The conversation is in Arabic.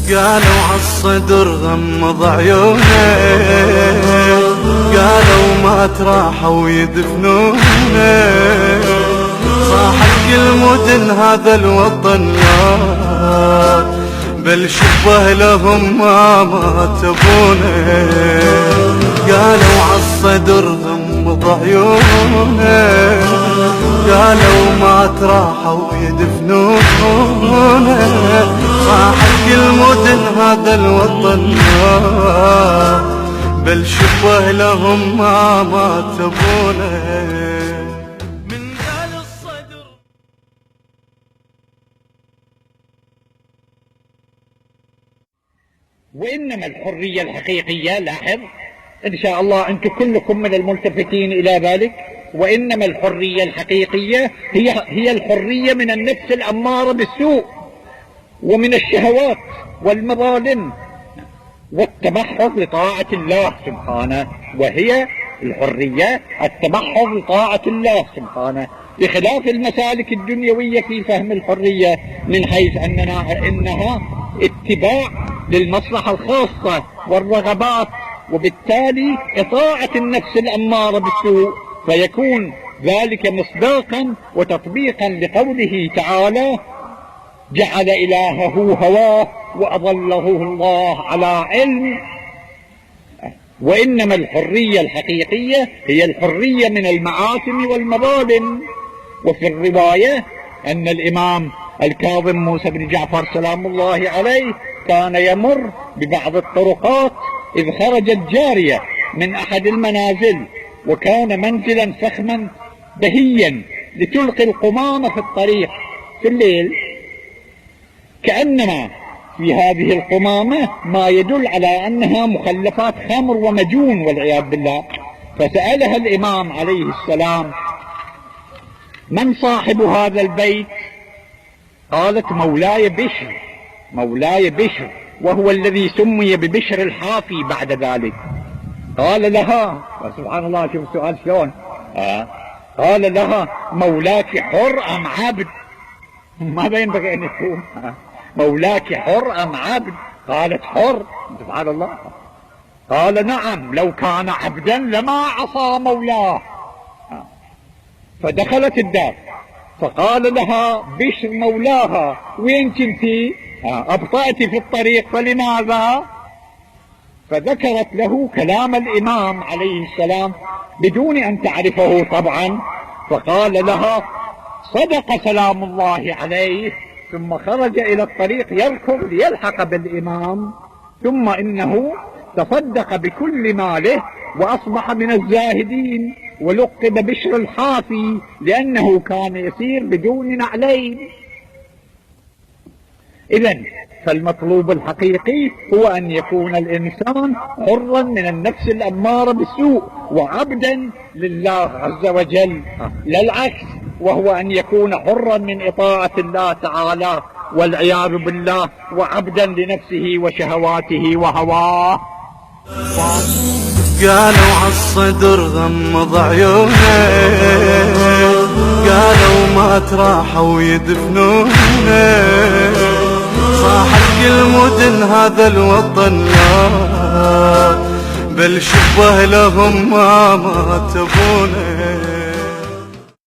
قالوا عالصدر غمض عيونه، قالوا ما تراحوا يدفنونه، صاحت كل مدن هذا الوطن لا بل شبه لهم ما تبونه. قالوا عالصدر غمض عيونه، قالوا ما تراحوا يدفنونه، صاحت كل مدن هذا الوطن بل شبه لهم ما تبونه. من قال الصدر وإنما الحرية الحقيقية، لاحظ إن شاء الله أنتم كلكم من الملتفتين إلى ذلك، وإنما الحرية الحقيقية هي الحرية من النفس الأمارة بالسوء ومن الشهوات والمظالم والتمحض لطاعة الله سبحانه، وهي الحرية التمحض لطاعة الله سبحانه، بخلاف المسالك الدنيوية في فهم الحرية من حيث إنها اتباع للمصلحة الخاصة والرغبات، وبالتالي إطاعة النفس الأمارة بالسوء، فيكون ذلك مصداقا وتطبيقا لقوله تعالى: جعل إلهه هواه وأضله الله على علم. وإنما الحرية الحقيقية هي الحرية من المعاصم والمظالم. وفي الرواية أن الإمام الكاظم موسى بن جعفر سلام الله عليه كان يمر ببعض الطرقات إذ خرجت جارية من أحد المنازل، وكان منزلا فخما بهيا لتلقي القمامة في الطريق في الليل، كأنما في هذه القمامة ما يدل على أنها مخلفات خمر ومجون والعياذ بالله. فسألها الإمام عليه السلام: من صاحب هذا البيت؟ قالت: مولاي بشر، مولاي بشر، وهو الذي سمي ببشر الحافي بعد ذلك. قال لها، سبحان الله، شوف السؤال شلون، قال لها: مولاك حر أم عبد؟ ماذا ينبغي أن يكون؟ مولاك حر أم عبد؟ قالت: حر. سبحان الله. قال: نعم، لو كان عبدا لما عصى مولاه. فدخلت الدار فقال لها بشر مولاها: وين كنتي؟ أبطأت في الطريق، فلماذا؟ فذكرت له كلام الإمام عليه السلام بدون أن تعرفه طبعا، فقال لها: صدق سلام الله عليه. ثم خرج إلى الطريق يركض ليلحق بالإمام، ثم إنه تصدق بكل ماله وأصبح من الزاهدين، ولقب بشر الحافي لأنه كان يسير بدون نعلين. إذن فالمطلوب الحقيقي هو أن يكون الإنسان حرا من النفس الأمارة بالسوء وعبدا لله عز وجل، لا العكس، وهو أن يكون حرا من إطاعة الله تعالى والعياذ بالله، وعبدا لنفسه وشهواته وهواه. قالوا عالصدر غمض عيونه، قالوا ما تراحوا يدفنونه، صاحت كل مدن هذا الوطن لا بل شبه لهم ما تبونه.